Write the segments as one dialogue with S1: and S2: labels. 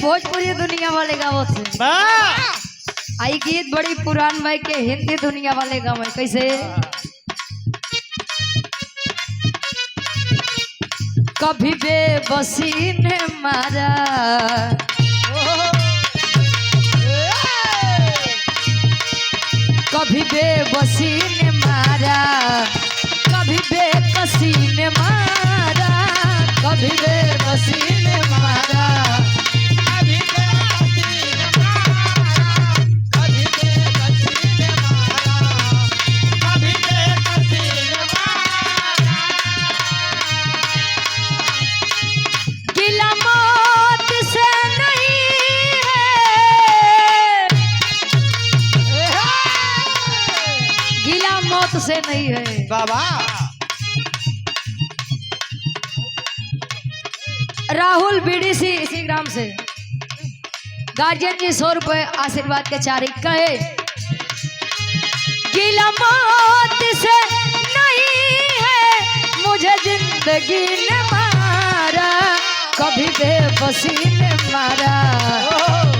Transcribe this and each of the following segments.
S1: भोजपुरी दुनिया वाले गाँव थे। आई गीत बड़ी पुरान भाई के हिंदी दुनिया वाले गाँव है। कैसे कभी बेबसी ने मारा, कभी बेबसी ने मारा, कभी बेकसी ने मारा, कभी बेबसी ने मारा, कभी बेकसी ने मारा, कभी बेकसी ने मारा, कभी बेकसी ने मारा। गिला मौत से नहीं है, गिला मौत से नहीं है
S2: बाबा।
S1: राहुल बीडीसी इसी ग्राम से गार्जियन जी 100 रुपए आशीर्वाद के चारी कहे गिला मौत से नहीं है मुझे जिंदगी ने मारा, कभी बेबसी ने मारा,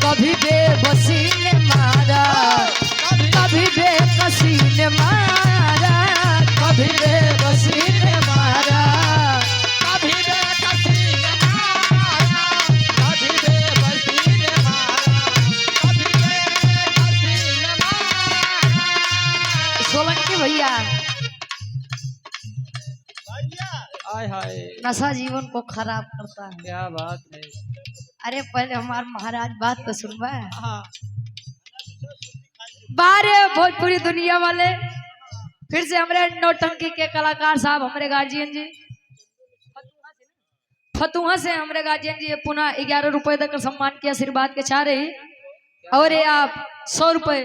S1: कभी बेबसी ने मारा, कभी बेकसी ने मारा, कभी बेबसी ने मारा, कभी बेकसी ने मारा, कभी बेबसी ने मारा, कभी बेकसी ने मारा। सोलंकी भैया
S2: हाय हाय,
S1: नशा जीवन को खराब करता है।
S2: क्या बात है।
S1: अरे पहले हमारे महाराज बात तो सुनवा।
S2: हाँ।
S1: बारे भोजपुरी दुनिया वाले फिर से हमारे नौटंकी के कलाकार साहब हमारे गार्जियन जी फतुहा से हमारे गार्जियन जी पुनः 11 रुपए देकर सम्मान किया आशीर्वाद के चाह रही। और ये आप 100 रुपए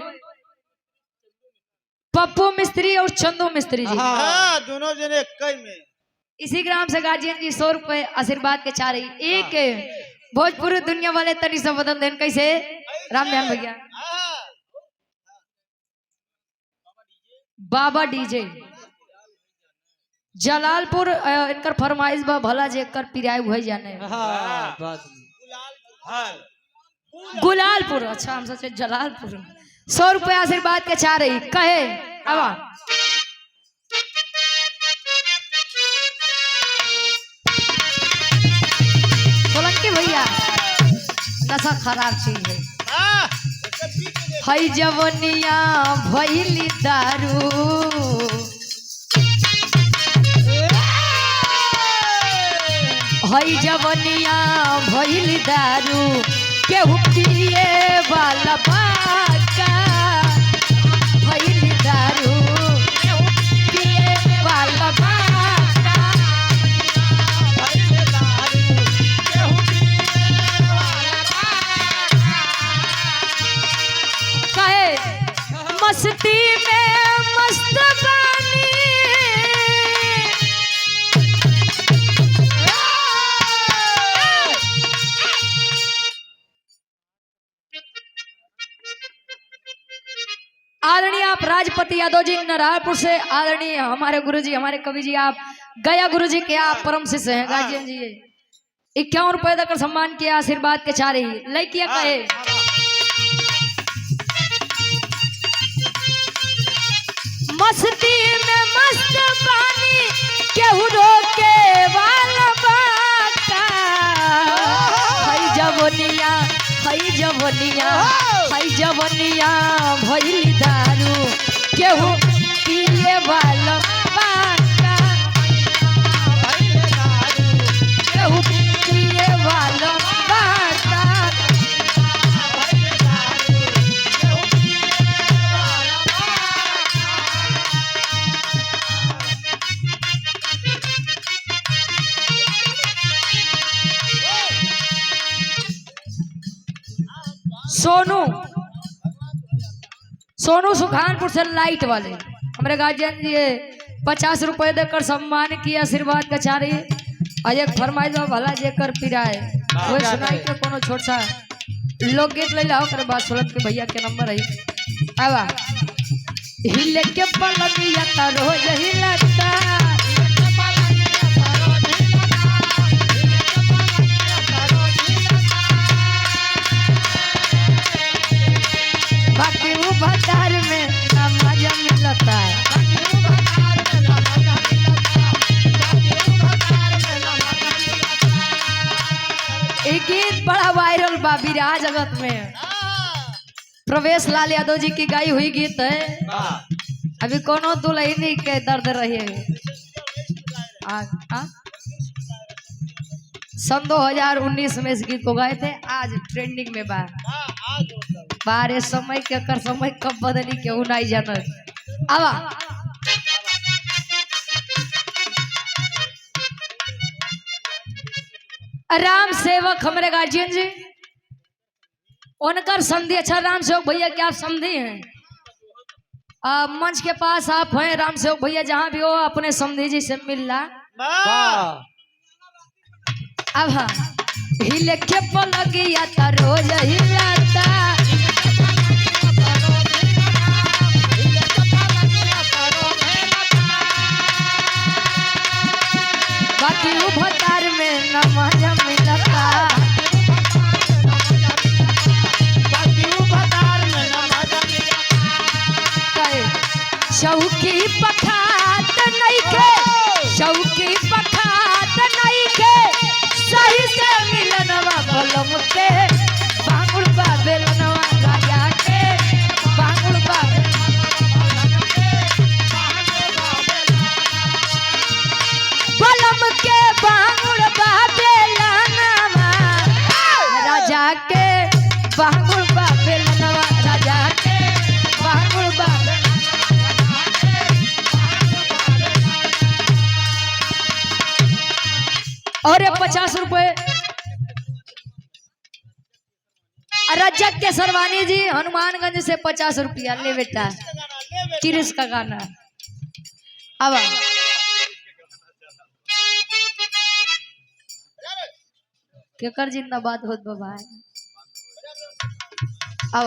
S1: पप्पू मिस्त्री और चंदू मिस्त्री जी
S2: दोनों जने कई में
S1: इसी ग्राम से गार्जियन जी 100 रुपए आशीर्वाद के चाह रही। एक भोजपुरी दुनिया वाले तनी से बदल देन कैसे राम ध्यान भैया बाबा डीजे जलालपुर इनकर फरमाइश बा भला जेकर पिराय हुए जाने गुलालपुर। अच्छा हम सोचे जलालपुर। 100 रुपए आशीर्वाद के चाह रही कहे अब सोलंकी भैया नशा खराब चीज है। हई जवनिया भइली दारू, हई जवनिया भइली दारू, केहू पिए वाला बाका भइली दारू, केहू पिए वाला बाका भइली दारू, केहू पिए वाला बाका। कहे मस्ती में मस्त बानी, आदरणीय आप राजपति यादव जी नारायणपुर से, आदरणीय हमारे गुरुजी हमारे कवि जी आप गया गुरुजी के आप परम शिष्य हैं गार्जियन जी 51 रुपए देकर सम्मान किया आशीर्वाद के चाह रही लड़कियां कहे मस्ती में मस्त पानी केहू रोके वाला बाका, हई जवनिया हई जवनिया हई जवनिया भइली दारू, केहू पिए वाला बाका भइली दारू, केहू पिए वाला बाका भइली दारू, केहू पिए वाला सोनू सोनू सुखानपुर से लाइट वाले हमारे गार्जियन जी 50 रुपए देकर सम्मान किया आशीर्वाद का चाह रही और एक फरमाइश भला जेकर पिराए वो सुनाई के कोनो छोट सा लोकगीत ले लाओ करे बात सोलत के भैया के नंबर है आवा हिले के पलनिया तारो यही लगता भतार में ना मजा मिलता। ये गीत बड़ा वायरल बा बिरहा जगत में। प्रवेश लाल यादव जी की गाई हुई गीत है। अभी कोनो दुल्हनी के दर्द रही सन 2019 में इस गीत को गाए थे। आज ट्रेंडिंग में बा। बारे समय के कर समय कब बदली केहू नहीं जानत। आवा राम सेवक हमारे गार्जियन जी उनकर समझी। अच्छा राम सेवक भैया क्या आप समझी हैं? मंच के पास आप हैं राम सेवक भैया, जहां भी हो अपने समझी जी से मिल ला। अब हाँ हिले के पलगिया ता रोज हिलाता। बाकी वो भतार में न मजा मिलता। शौकी पखात नहीं के, शौकी पखात नहीं के, सही से मिलनवा बलम के बांगुड़ बेलनवा राजा के बांगुड़ बलम के बांगुड़ बेलनवा राजा के बांगुड़ बेलनवा राजा के बांगुड़ और 50 रुपए रजक के सरवानी जी हनुमानगंज से 50 रुपया ले बेटा। किरिस का गाना अब केकर जिंदाबाद होत बाबा। अब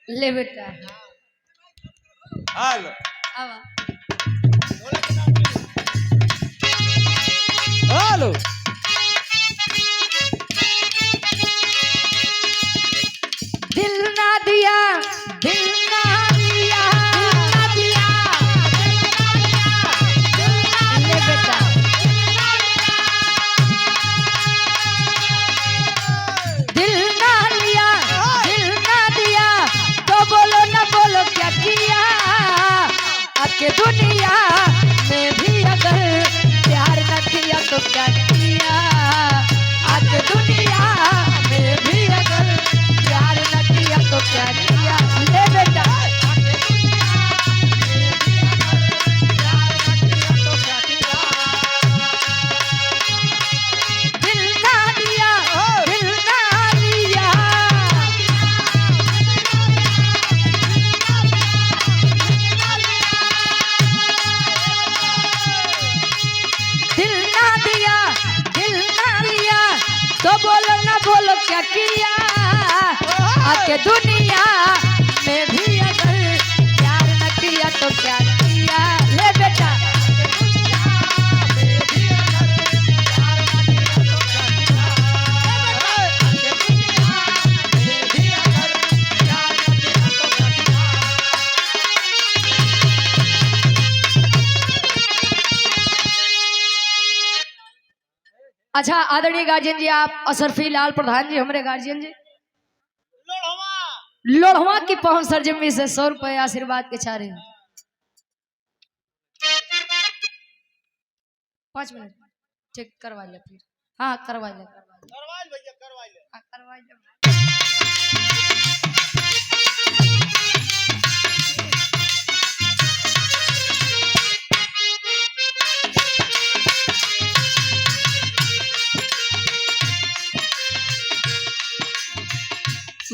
S1: ले बेटा
S2: हेलो हेलो
S1: दिल ना दिया, दिल ना दिया, दिल ना दिया, ले बेटा दिल ना लिया, दिल ना दिया तो बोलो ना बोलो क्या किया। आके दुनिया में भी अगर प्यार न किया तो क्या किया। आके दुनिया में भी अगर प्यार न किया तो क्या किया। ले बेटा दिल ना दिया, दिल ना लिया, दिल ना दिया, दिल ना लिया तो बोलो ना बोलो क्या किया। आके दुनिया में भी अगर प्यार न किया तो क्या किया। ले बेटा अच्छा आदरणीय गार्जियन जी आप असरफी लाल प्रधान जी हमारे गार्जियन जी लोढ़वा की पहुंच सर जिम्मी से 100 रुपए आशीर्वाद के चारे 5 मिनट चेक करवा ले फिर। हाँ करवा ले
S2: भैया करवा ले।
S1: हाँ करवा ले।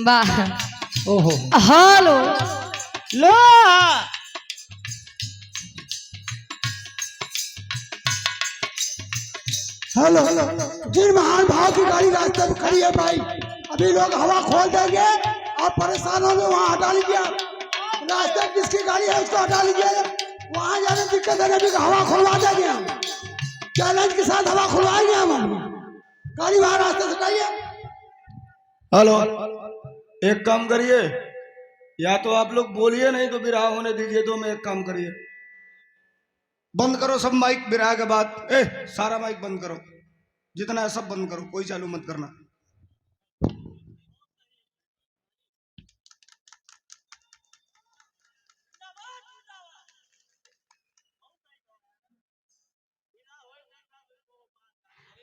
S1: वाह
S2: ओहो
S1: हेलो
S2: लो
S3: हेलो जिन महान भाव की गाड़ी रास्ते में खड़ी है भाई, अभी लोग हवा खोल देंगे, आप परेशान होंगे, वहाँ हटा लीजिए। रास्ते में जिसकी गाड़ी है उसको हटा लीजिए, वहाँ जाने दिक्कत है, अभी हवा खुलवा देंगे हम, चैलेंज के साथ हवा खुलवाएंगे हम, गाड़ी वहाँ रास्ते से हटाइए।
S4: हेलो, एक काम करिए, या तो आप लोग बोलिए, नहीं तो बिरहा होने दीजिए। तो मैं एक काम करिए, बंद करो सब माइक बिरहा के बाद। सारा माइक बंद करो, जितना है सब बंद करो, कोई चालू मत करना।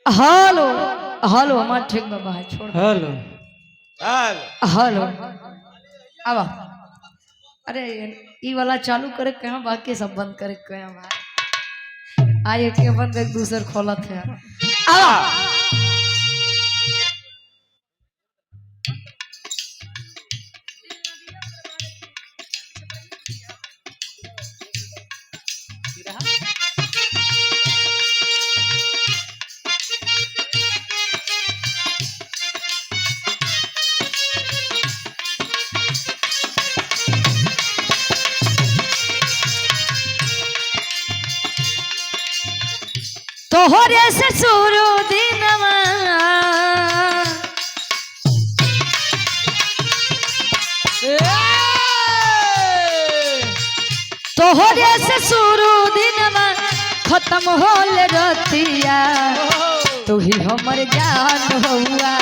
S1: हेलो हेलो हमार ठीक बाबा है, छोड़
S2: हेलो
S1: हेलो। अब अरे ई वाला चालू करे कहाँ, बाकी सब बंद करे कहाँ भाई। आए के बंद एक दूसरे खोलत है। तोहरे से शुरू दिनवा तोहरे से शुरू दिनवा खत्म होल रतिया। तू ही हमर जान हुआ,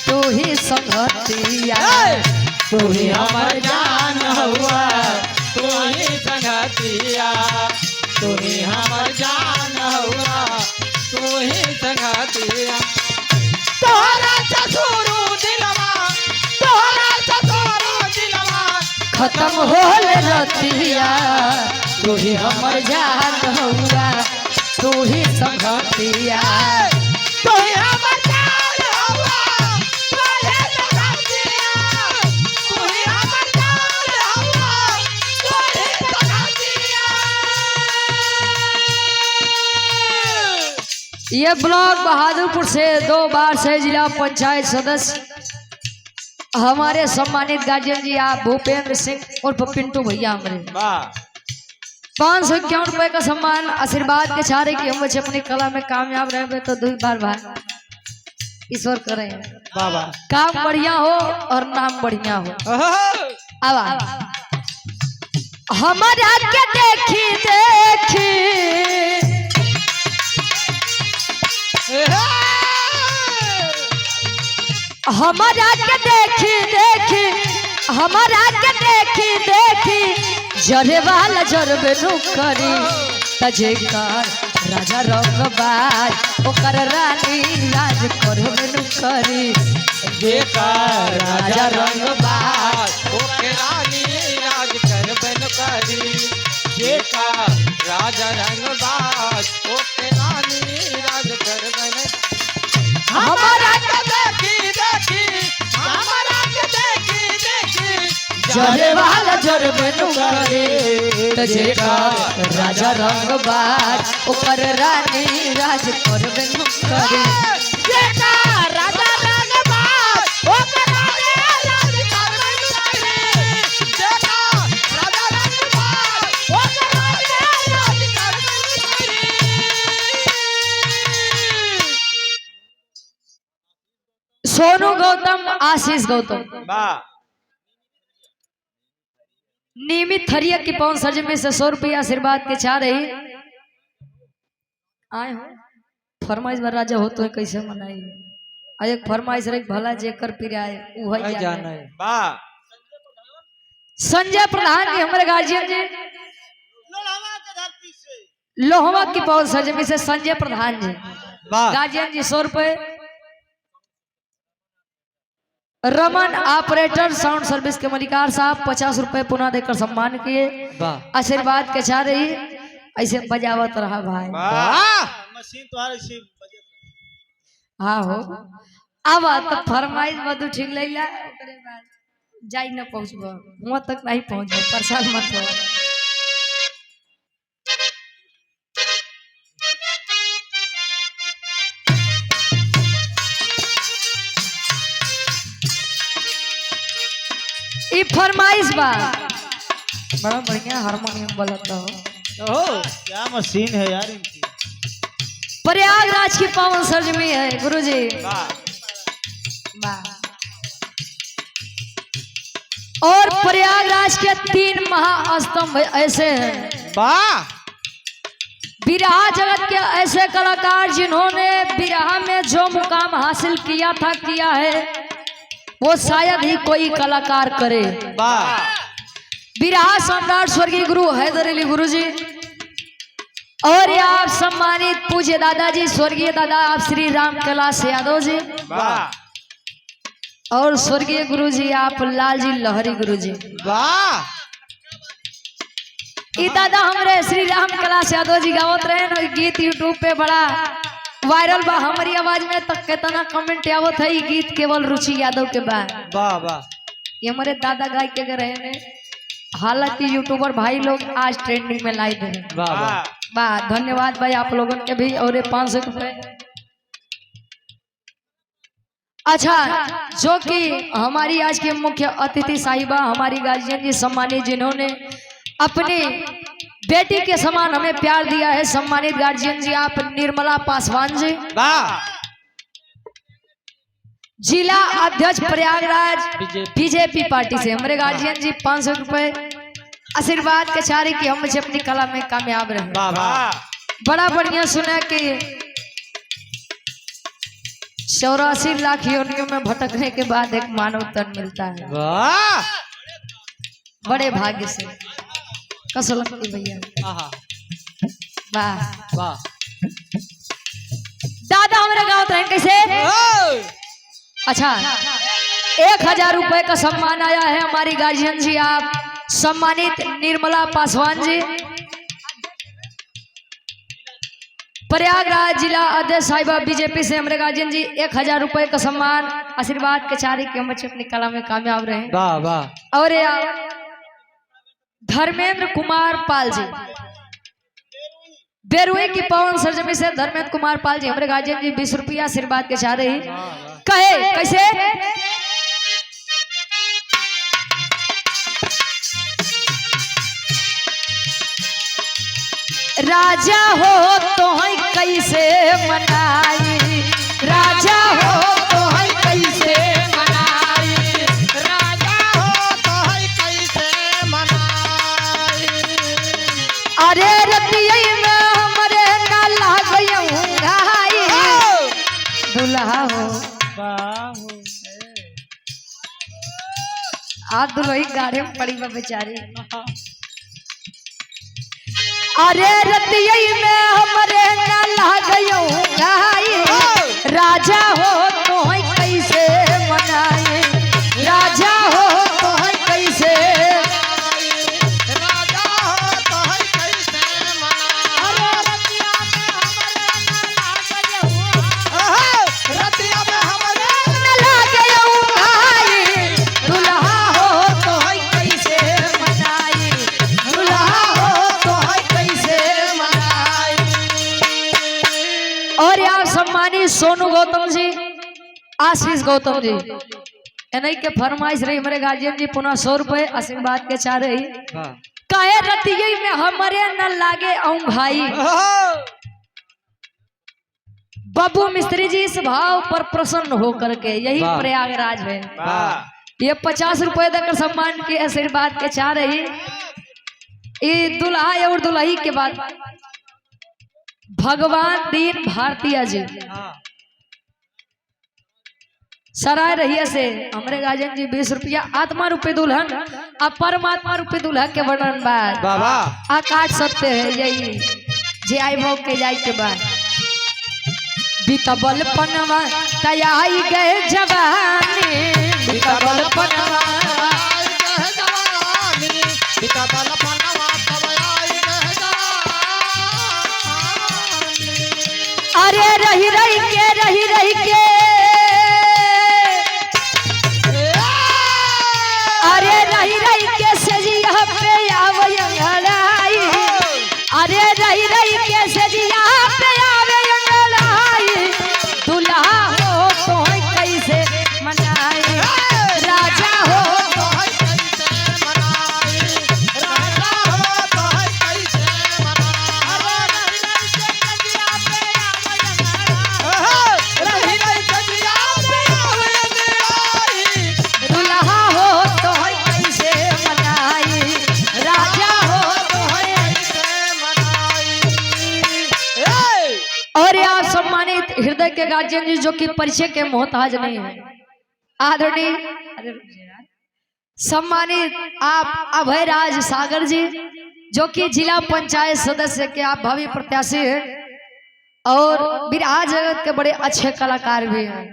S1: तू ही संगतिया,
S2: तू ही हमर जान हुआ, तू ही संगतिया, तू ही हमर जान हुआ, तू ही संगतिया। तोहरा ससुरु दिलवा, तोहरा ससुरु दिलवा
S1: खत्म होल रतिया। तू ही हमर जान हुआ, तू ही संगतिया,
S2: तू ही हमर जान हुआ, तू ही संगतिया, तू ही हमर जान हुआ, तू ही संगतिया।
S1: ये ब्लॉक बहादुरपुर से 2 बार से जिला पंचायत सदस्य हमारे सम्मानित गार्जियन जी आप भूपेंद्र सिंह और पिंटू भैया हमारे 551 रुपए का सम्मान आशीर्वाद के चारे की हम बच्चे अपनी कला में कामयाब रहे तो 2 बार भाई ईश्वर करें
S2: बाबा
S1: काम बढ़िया हो और नाम बढ़िया हो। अब हमारा के देखी देखी हमारा के देखी देखी हमारा के देखी देखी जरे वाला जरबे नु करी तजे कर राजा रंगबाज ओकर रानी राज करबे नु करी
S2: बेकार
S1: राजा रंगबाज
S2: ओके रानी राज करबे न करी। बेकार राजा रंगबाज ओके रानी राज करबे न। हमारा के देखी देखी हमारा के देखी देखी
S1: जरे वाला जरबे नु करी तजे कर राजा रंगबाज ओकर रानी राज करबे नु करी।
S2: बेकार राजा रंगबाज ओके रानी राज करबे न करी। बेकार राजा रंगबाज ओके रानी राज करबे न करी।
S1: सोनू गौतम आशीष गौतम नियमित थरिया की पवन सर्ज में से 100 रुपया आशीर्वाद के चाह रही आए हो फरमाइश बार राजा हो तो कैसे मनाई। आज एक फरमाइश रही भला जेकर पिराए वही जाना है। संजय प्रधान जी हमारे गार्जियन जी
S2: लोहवा के धरती से
S1: लोहवा की पवन सर्ज में से संजय प्रधान जी गार्जियन जी 100 रुपए। रमन ऑपरेटर साउंड सर्विस के मलिकार साहब 50 रुपए पुनः देकर सम्मान किए आशीर्वाद के चाह रही ऐसे बजावत रहा भाई।
S2: मशीन तुम्हारे से
S1: हाँ हो अब तो फरमाइश बदू ठीक लैला ओकरे बाद जाई न पहुंचबो वहां तक नहीं पहुंचबो परेशान मत हो। फरमाइश बा बड़ा बढ़िया हारमोनियम बजाता हो।
S2: क्या मशीन है यार इनकी।
S1: प्रयागराज की पावन सरजमी है गुरुजी। वाह। और प्रयागराज के 3 महास्तंभ ऐसे हैं।
S2: वाह।
S1: बिरहा जगत के ऐसे कलाकार जिन्होंने बिरहा में जो मुकाम हासिल किया था किया है वो शायद ही कोई कलाकार करे।
S2: वाह।
S1: बिरहा सम्राट स्वर्गीय गुरु हैदर अली गुरुजी और ये आप सम्मानित पूज्य दादाजी स्वर्गीय दादा आप श्री राम कैलाश यादव जी
S2: वाह।
S1: और स्वर्गीय गुरुजी आप लालजी लहरी गुरुजी।
S2: वाह।
S1: ई दादा हमरे श्री राम कैलाश यादव जी गावत रहे न गीत यूट्यूब पे बड़ा वायरल बा। हमारी आवाज में तक कितना कमेंट आवत है। गीत केवल रुचि यादव के बा।
S2: वाह वाह।
S1: ये हमारे दादा गाय के रहे ने। हालांकि यूट्यूबर भाई लोग आज ट्रेंडिंग में लाइव है।
S2: वाह वाह।
S1: वाह धन्यवाद भाई आप लोगों के भी। और 500 रुपए। अच्छा जो कि हमारी आज की मुख्य अतिथि साहिबा हमारी गार्जियन जी सम्मानित जिन्होंने अपनी बेटी के समान हमें प्यार दिया है। सम्मानित गार्जियन जी आप निर्मला पासवान जी।
S2: वाह।
S1: जिला अध्यक्ष प्रयागराज बीजेपी पार्टी से हमारे गार्जियन जी 500 रुपए आशीर्वाद के चारे की हम मुझे अपनी कला में कामयाब रहे।
S2: वाह वाह।
S1: बड़ा बढ़िया सुना कि 84 लाख योनियों में भटकने के बाद एक मानव तन मिलता है।
S2: वाह।
S1: बड़े भाग्य से कसो लगती भैया। वाह
S2: वाह।
S1: दादा हमारे गाँव तो कैसे। अच्छा 1000 रुपए का सम्मान आया है हमारी गार्जियन जी आप सम्मानित निर्मला पासवान जी प्रयागराज जिला अध्यक्ष साहिबा बीजेपी से हमारे गार्जियन जी 1000 रुपए का सम्मान आशीर्वाद के चारे की हम अपनी कला में कामयाब रहे।
S2: वाह वाह।
S1: और धर्मेंद्र कुमार पाल जी बेरुए की पवन सरजमी से धर्मेंद्र कुमार पाल जी हमारे गार्जियन जी 20 रुपया आशीर्वाद के चाह रही कहे कैसे। राजा हो तो है कैसे मनाई। राजा हो तो है कैसे मनाई।
S2: राजा हो तो है कैसे मनाई।
S1: अरे रतिया में हमरे ना लागयऊ घाई। दुल्हा हो आ दुल्ही गाड़ी में पड़ी बा बेचारी। अरे रतिया में हमरे ना लागयऊ घाई। राजा हो तो है कैसे मनाई। राजा हो तो है कैसे।
S2: राजा हो तो है कैसे मनाई। रतिया में हमरे
S1: ना लागयऊ घाई। दुल्हा हो तो है कैसे मनाई। दुल्हा हो तो है कैसे मनाई। और यार सम्मानित सोनू गौतम जी आशीष गौतम जी इन्हीं के फरमाइश रही हमारे गार्जियन जी पुनः 100 रुपए आशीर्वाद के चाह रही काहे रतिये में हमारे न लागे आऊं भाई। बाबू मिस्त्री जी इस भाव पर प्रसन्न होकर के यही प्रयागराज है। ये 50 रुपए देकर सम्मान के आशीर्वाद के चाह रही। ये दुल्हा और दुल्ही के बाद भगवान दीन भारतीय जी सराय रही से हमरे गार्जियन जी 20 रुपया आत्मा रूपी दुल्हन और परमात्मा रूपी दुल्हा के वर्णन बाद
S2: बाबा
S1: आ काट सकते हैं यही जे आई भोग के जाए के बाद बीतबल पनवा तयाई गए जवानी। बीतबल पनवा अरे रही रही के अरे रही के सजिया पे आवे अंगड़ाई। अरे रही के सजिया पे आवे अंगड़ाई। दुल्हा हो तो है कैसे मनाई। राजा हो तो है कैसे सम्मानित हृदय के गार्जियन जी जो कि परिचय के मोहताज नहीं है, आदरणीय सम्मानित आप अभयराज सागर जी जो कि जिला पंचायत सदस्य के आप भावी प्रत्याशी हैं और बिरहा जगत के बड़े अच्छे कलाकार भी हैं।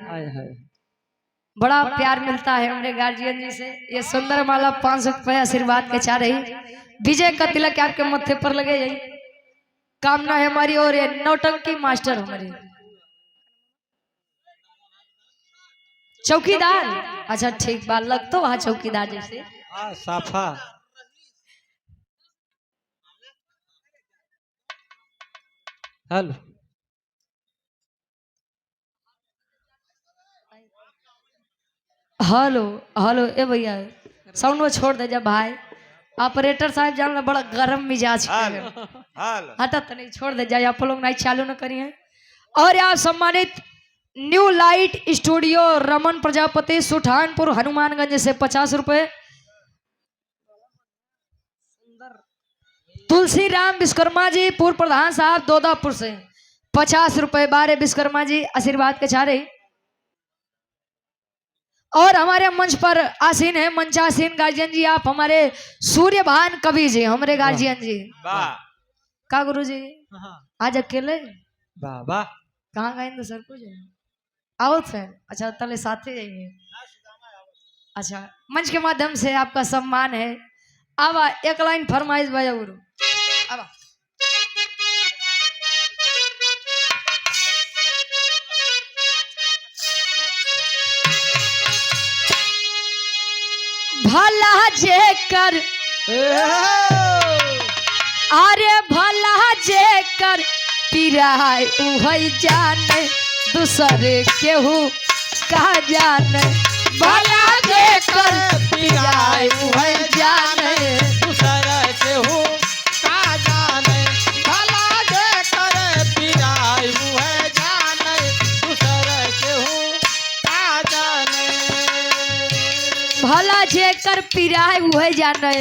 S1: बड़ा प्यार मिलता है हमारे गार्जियन जी से। ये सुंदर माला 500 रुपये आशीर्वाद के चाह रही, विजय का तिलक आपके मत्थे पर लगे, यही कामना है हमारी। और ये नौटंकी मास्टर हमारी चौकीदार, अच्छा ठीक बात लग तो वहाँ चौकीदार जैसे
S2: साफा हेलो
S1: हेलो हेलो ए भैया साउंड में छोड़ दे जा भाई। ऑपरेटर साहब जान बड़ा गर्म मिजाज के हैं। हटा तो नहीं छोड़ दे जाए, आप लोग नहीं चालू न करिए। और आप सम्मानित new light studio Raman Prajapati Suthanpur Hanumanganj से 50 रुपए, तुलसी राम विश्वकर्मा जी पूर्व प्रधान साहब दोदापुर से 50 रुपए, बारे विश्वकर्मा जी आशीर्वाद के चाह रही। और हमारे मंच पर आसीन है मंचासीन गार्जियन जी, आप हमारे सूर्यभान कवि जी, हमारे गार्जियन जी। का गुरु जी आज अकेले
S2: बाबा
S1: कहाँ गए सर कुछ आओ फिर, अच्छा तले साथ ही जाएंगे। अच्छा मंच के माध्यम से आपका सम्मान है। अब एक लाइन फरमाइश भैया गुरु। अब भला जे कर अरे भला जे कर पिराय उहै जाने दूसरे केहू का जाने, भला जे कर पिराय उहै जाने
S2: दूसरा केहू का जाने, भला जे कर पिराय उहे जाने दूसरा केहू का जाने।
S1: भला जे कर पिराय उहै जाने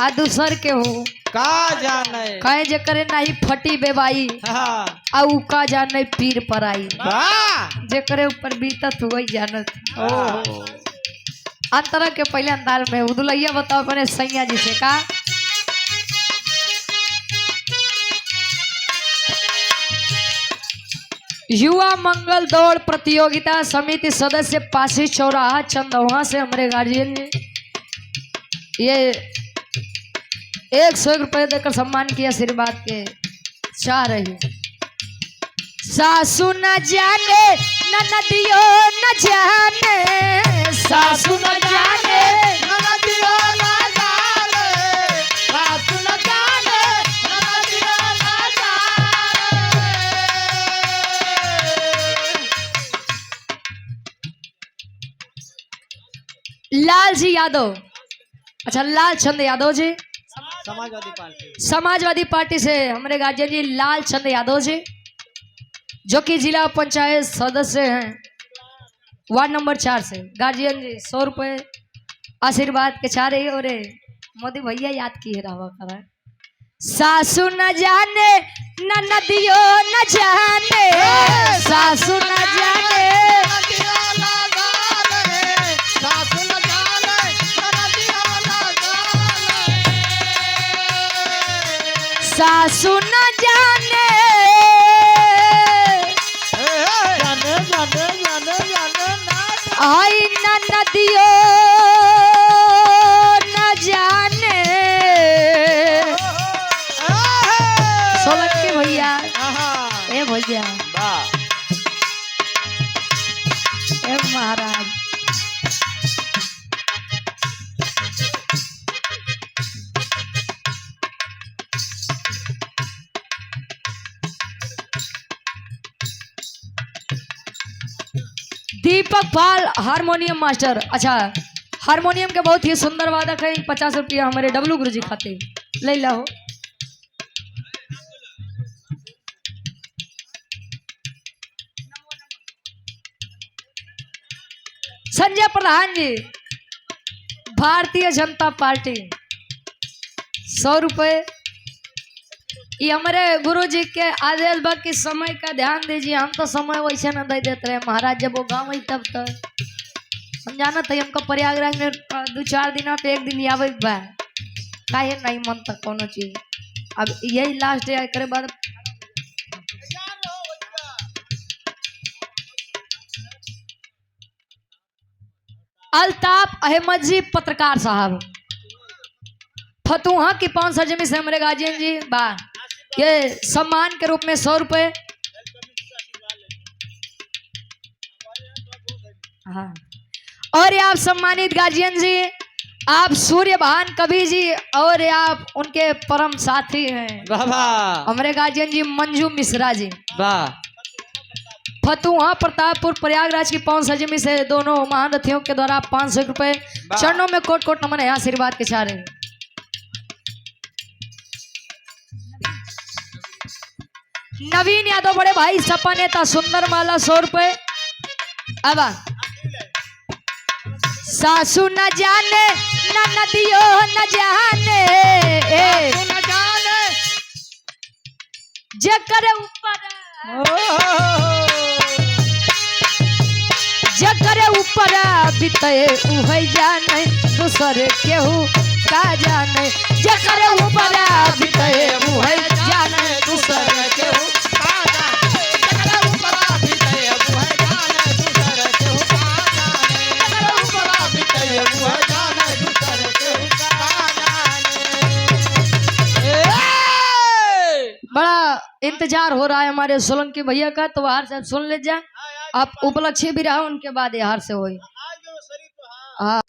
S1: आ दूसर केहू
S2: का जाने,
S1: कहे जे करे नहीं फटी बेबाई आ उ का जाने पीर पराई, जे करे ऊपर बीतत हुई जानत। अंतरा के पहले अंदाज में उदुलैया बताओ अपने सैया जी से का। युवा मंगल दौड़ प्रतियोगिता समिति सदस्य पासी चौराहा चंदौहा से हमारे गार्जियन जी ये 100 रुपये देकर सम्मान किया, आशीर्वाद के चाह रही। सासू न जाने ननदियो न जाने, सासू न जाने
S2: ननदियो ना जाने, सासू न जाने ननदियो ना जाने।
S1: लाल जी यादव, अच्छा लाल चंद यादव जी समाजवादी पार्टी से हमारे गार्जियन जी लाल चंद यादव जी जो कि जिला पंचायत सदस्य हैं वार्ड नंबर 4 से। गार्जियन जी 100 रुपये आशीर्वाद के चाह रही। और मोदी भैया याद किए रहा करा, सासू न जाने ननदियो न जाने, सासू न जाने
S2: ननदियो ना जाने, सासू न जाने ननदियो ना जाने।
S1: सासू न जाने
S2: जाने जाने जाने जाने ना
S1: आई ननदियो न जाने। सोलंकी भैया ए भैया ए महाराज दीपक पाल हारमोनियम मास्टर, अच्छा हारमोनियम के बहुत ही सुंदर वादक है। 50 रुपया हमारे डब्लू गुरु जी खाते ले ला हो। संजय प्रधान जी भारतीय जनता पार्टी 100 रुपये ये हमारे गुरु जी के आदेश बा कि समय का ध्यान दीजिए। हम तो समय वैसे न दे देते रहे महाराज, जब वो गाँव आई तब तो हम जाना था हमको प्रयागराज में 2-4 दिन पे एक दिन आवे बा काहे नहीं मन तक कोनो चीज। अब यही लास्ट है करे बाद अल्ताफ अहमद जी पत्रकार साहब फतुहा की 5 सजमी से हमारे गार्जियन जी बा ये सम्मान के रूप में 100 रुपए। हाँ और ये आप सम्मानित गार्जियन जी आप सूर्यभान कवि जी और ये आप उनके परम साथी हैं हमारे गार्जियन जी मंजू मिश्रा जी फतुहा प्रतापपुर प्रयागराज की 5 सजमी से दोनों महान रथियों के द्वारा 500 रुपए चरणों में कोट कोट नमन है आशीर्वाद के चारे। नवीन यादव बड़े भाई सपा नेता सुंदर माला 100 रुपए। अब सासू न जाने न नदियो न जाने जकर ऊपर बीते उहे जाने दूसरे केहू का जाने जकर ऊपर बीते उहे जाने दूसरे केहू का जाने जकर ऊपर बीते उहे जाने दूसरे केहू का जाने जकर ऊपर बीते उहे जाने दूसरे केहू का जाने। बड़ा इंतजार हो रहा है हमारे सोलंकी भैया का, तो बाहर से सुन ले जाए आप उपलक्ष्य भी रहा उनके बाद यार से होई। हाँ